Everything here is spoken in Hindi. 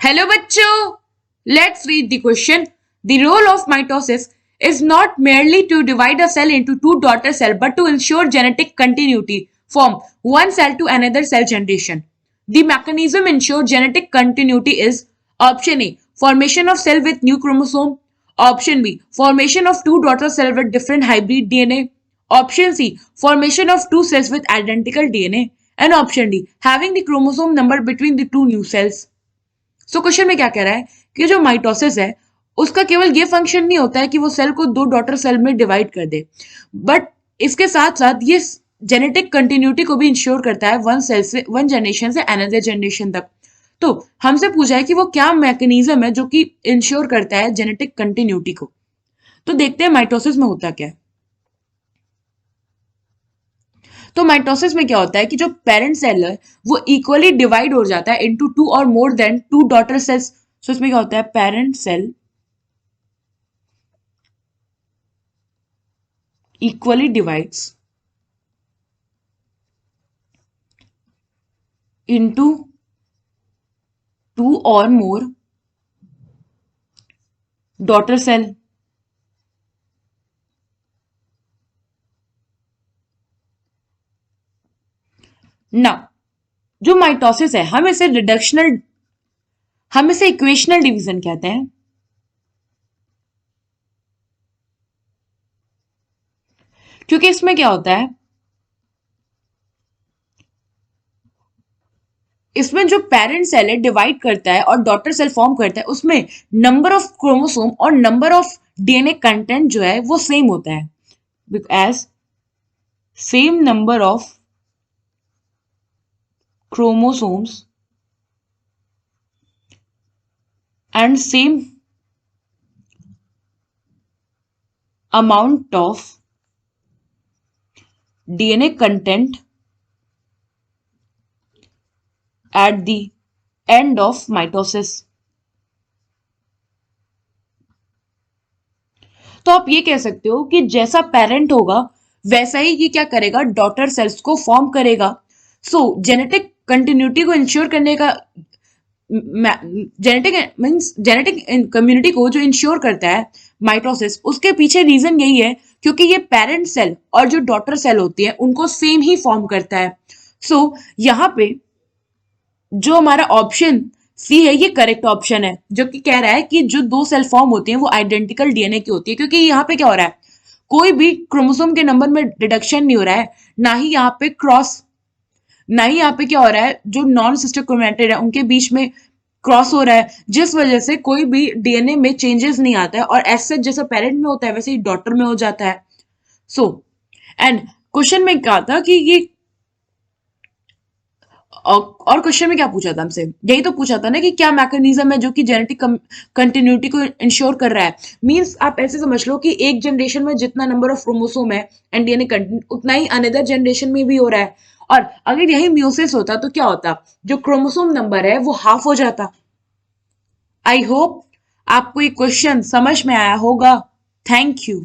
Hello bachcho, let's read the question. The role of mitosis is not merely to divide a cell into two daughter cells but to ensure genetic continuity from one cell to another cell generation. The mechanism ensure genetic continuity is option A, formation of cell with new chromosome, option B, formation of two daughter cells with different hybrid DNA, option C, formation of two cells with identical DNA, and option D, having the chromosome number between the two new cells. So question में क्या कह रहा है कि जो माइटोसिस है उसका केवल ये फंक्शन नहीं होता है कि वो सेल को दो डॉटर सेल में डिवाइड कर दे, बट इसके साथ साथ ये जेनेटिक कंटिन्यूटी को भी इंश्योर करता है वन सेल से वन जनरेशन से अनदर जनरेशन तक। तो हमसे पूछा है कि वो क्या मैकेनिज्म है जो कि इंश्योर करता है जेनेटिक कंटिन्यूटी को। तो देखते हैं माइटोसिस में होता क्या है। तो माइटोसिस में क्या होता है कि जो पेरेंट सेल है वो इक्वली डिवाइड हो जाता है into two or more than two daughter cells. So इसमें क्या होता है, parent cell equally divides into two or more daughter cell. ना जो माइटोसिस है हम इसे इक्वेशनल डिवीजन कहते हैं, क्योंकि इसमें क्या होता है, इसमें जो पेरेंट सेल है डिवाइड करता है और डॉटर सेल फॉर्म करता है, उसमें नंबर ऑफ क्रोमोसोम और नंबर ऑफ डीएनए कंटेंट जो है वो सेम होता है, as same number of chromosomes and same amount of DNA content at the end of mitosis। तो आप ये कह सकते हो कि जैसा पेरेंट होगा वैसा ही ये क्या करेगा, डॉटर सेल्स को फॉर्म करेगा। सो जेनेटिक कंटिन्यूटी को इंश्योर करने का जेनेटिक कम्युनिटी को जो इंश्योर करता है माइटोसिस, उसके पीछे रीजन यही है क्योंकि ये पेरेंट सेल और जो डॉटर सेल होती है उनको सेम ही फॉर्म करता है। सो यहाँ पे जो हमारा ऑप्शन सी है ये करेक्ट ऑप्शन है, जो कि कह रहा है कि जो दो सेल फॉर्म होती हैं वो आइडेंटिकल डीएनए की होती है, क्योंकि यहाँ पे क्या हो रहा है, कोई भी क्रोमोसोम के नंबर में डिडक्शन नहीं हो रहा है, ना ही यहाँ पे क्या हो रहा है, जो नॉन सिस्टर क्रोमैटिड है उनके बीच में क्रॉस हो रहा है, जिस वजह से कोई भी डीएनए में चेंजेस नहीं आता है और एज जैसा पेरेंट में होता है वैसे ही डॉटर में हो जाता है। सो एंड क्वेश्चन में क्या था कि ये और क्वेश्चन में क्या पूछा था हमसे, यही तो पूछा था ना कि क्या मैकेनिज्म है जो कि जेनेटिक कंटिन्यूटी को इंश्योर कर रहा है। मींस आप ऐसे समझ लो कि एक जनरेशन में जितना नंबर ऑफ क्रोमोसोम है एंड डीएनए कंटेंट उतना ही अनदर जनरेशन में भी हो रहा है, और अगर यही म्यूसिस होता तो क्या होता, जो क्रोमोसोम नंबर है वो हाफ हो जाता। आई होप आपको ये क्वेश्चन समझ में आया होगा। Thank you.